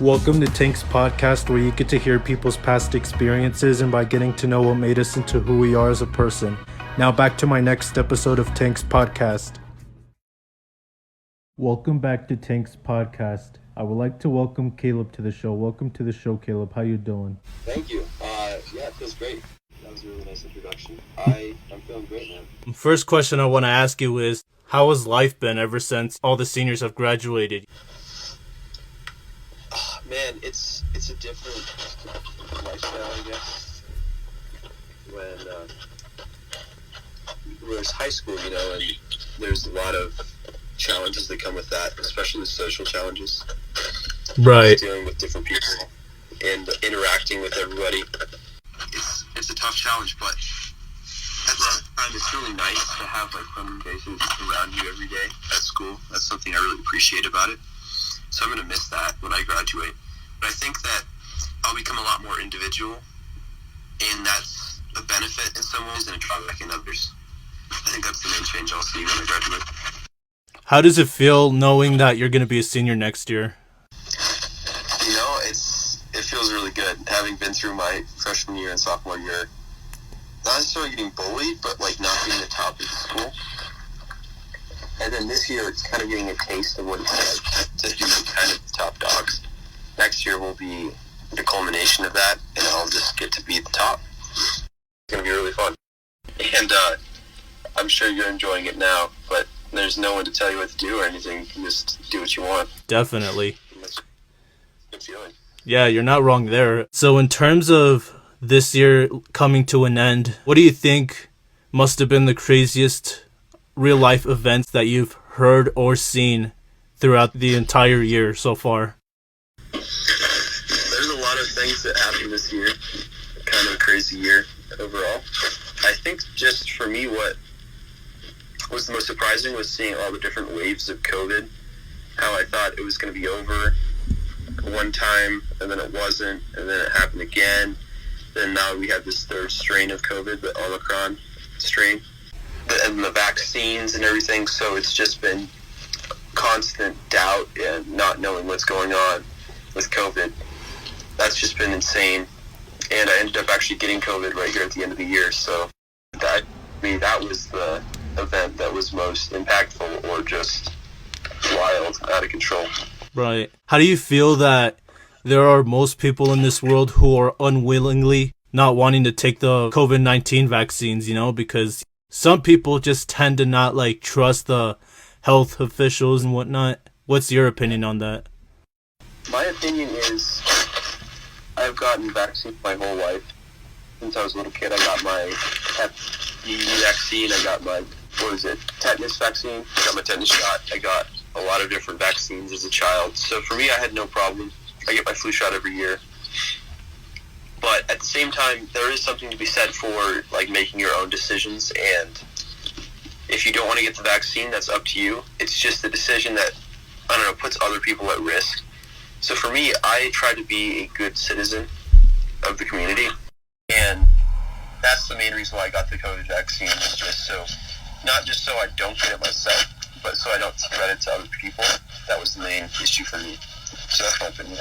Welcome to Tank's podcast, where you get to hear people's past experiences and by getting to know what made us into who we are as a person. Now back to my next episode of Tank's podcast. Welcome back to Tank's podcast. I would like to welcome Caleb to the show. Welcome to the show, Caleb. How you doing? Thank you. Yeah, it feels great. That was a really nice introduction. I'm feeling great, man. First question I want to ask you is, how has life been ever since all the seniors have graduated? Man, it's a different lifestyle, I guess. When there's high school, and there's a lot of challenges that come with that, especially the social challenges. Right. Dealing with different people and interacting with everybody. It's a tough challenge, but at the same time, it's really nice to have like friendly faces around you every day at school. That's something I really appreciate about it. So I'm going to miss that when I graduate. But I think that I'll become a lot more individual, and that's a benefit in some ways and a drawback in others. I think that's the main change I'll see when I graduate. How does it feel knowing that you're going to be a senior next year? It feels really good, having been through my freshman year and sophomore year. Not necessarily getting bullied, but like not being the top of the school. And then this year, it's kind of getting a taste of what it's like to be kind of the top dogs. Next year will be the culmination of that, and I'll just get to be at the top. It's going to be really fun. And I'm sure you're enjoying it now, but there's no one to tell you what to do or anything. You can just do what you want. Definitely. That's a good feeling. Yeah, you're not wrong there. So in terms of this year coming to an end, what do you think must have been the craziest real-life events that you've heard or seen throughout the entire year so far? There's a lot of things that happened this year. Kind of a crazy year overall. I think just for me, what was the most surprising was seeing all the different waves of COVID. How I thought it was going to be over one time, and then it wasn't, and then it happened again. Then now we have this third strain of COVID, the Omicron strain, and the vaccines and everything. So it's just been constant doubt and not knowing what's going on with COVID. That's just been insane. And I ended up actually getting COVID right here at the end of the year. So that was the event that was most impactful or just wild, out of control. Right. How do you feel that there are most people in this world who are unwillingly not wanting to take the COVID-19 vaccines, because some people just tend to not trust the health officials and whatnot. What's your opinion on that? My opinion is I've gotten vaccines my whole life. Since I was a little kid, I got my Hep B vaccine, I got my, tetanus vaccine, I got my tetanus shot, I got a lot of different vaccines as a child. So for me, I had no problem. I get my flu shot every year. But at the same time, there is something to be said for making your own decisions, and if you don't want to get the vaccine, that's up to you. It's just a decision that, puts other people at risk. So for me, I try to be a good citizen of the community, and that's the main reason why I got the COVID vaccine, is not just so I don't get it myself, but so I don't spread it to other people. That was the main issue for me. So that's my opinion.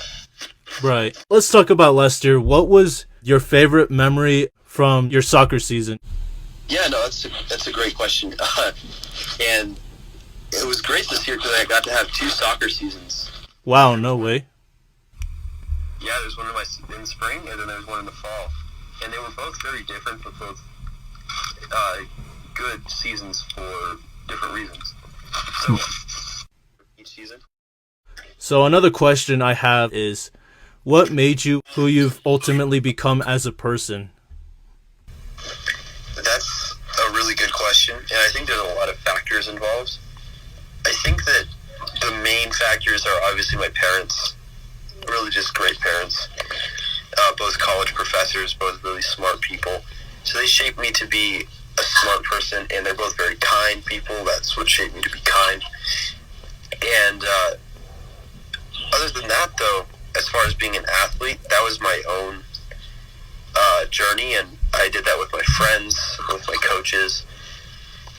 Right. Let's talk about last year. What was your favorite memory from your soccer season? Yeah, no, that's a great question. And it was great this year because I got to have 2 soccer seasons. Wow, no way. Yeah, there's one in the spring, and then there's one in the fall. And they were both very different, but both good seasons for different reasons. So, each season. So another question I have is, what made you who you've ultimately become as a person? That's a really good question, and I think there's a lot of factors involved. I think that the main factors are obviously my parents, really just great parents, both college professors, both really smart people. So they shaped me to be a smart person, and they're both very kind people. That's what shaped me to be kind. And other than that, though, as far as being an athlete, that was my own journey, and I did that with my friends, with my coaches.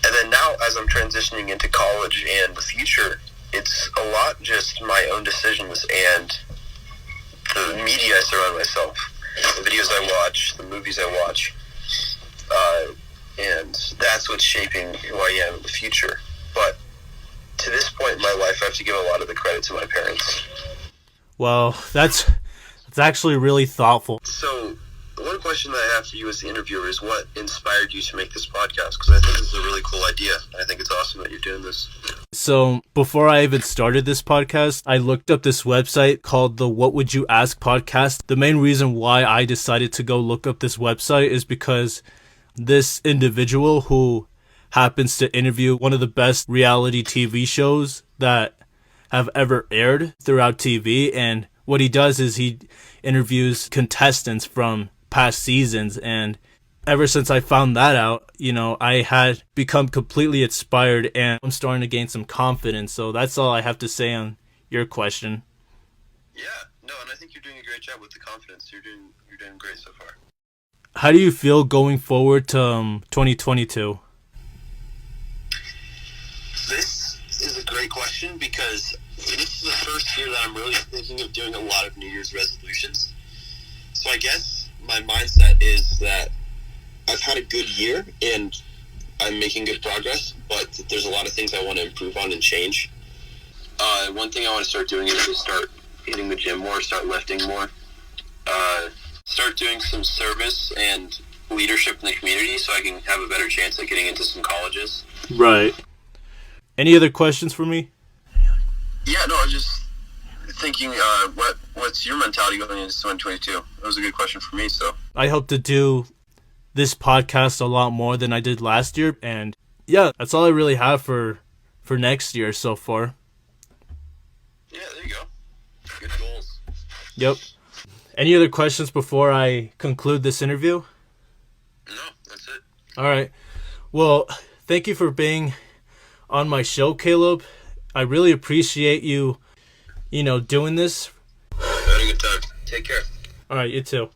And then now, as I'm transitioning into college and the future, it's a lot just my own decisions and the media I surround myself, the videos I watch, the movies I watch, and that's what's shaping who I am in the future. But to this point in my life, I have to give a lot of the credit to my parents. Well, that's actually really thoughtful. So, the one question that I have for you as the interviewer is what inspired you to make this podcast? Because I think this is a really cool idea. I think it's awesome that you're doing this. So, before I even started this podcast, I looked up this website called the What Would You Ask podcast. The main reason why I decided to go look up this website is because this individual who happens to interview one of the best reality TV shows that have ever aired throughout TV, and what he does is he interviews contestants from past seasons, and ever since I found that out, I had become completely inspired, and I'm starting to gain some confidence. So that's all I have to say on your question. Yeah, no, and I think you're doing a great job with the confidence. You're doing great so far. How do you feel going forward to 2022? This is a great question because this is the first year that I'm really thinking of doing a lot of New Year's resolutions. So I guess my mindset is that I've had a good year and I'm making good progress, but there's a lot of things I want to improve on and change. One thing I want to start doing is to start hitting the gym more, start lifting more, start doing some service and leadership in the community so I can have a better chance at getting into some colleges. Right. Any other questions for me? Yeah, no, I was just thinking, what's your mentality going into 2022? That was a good question for me, so. I hope to do this podcast a lot more than I did last year, and yeah, that's all I really have for next year so far. Yeah, there you go. Good goals. Yep. Any other questions before I conclude this interview? No, that's it. All right. Well, thank you for being on my show, Caleb. I really appreciate you, doing this. I had a good time. Take care. All right, you too.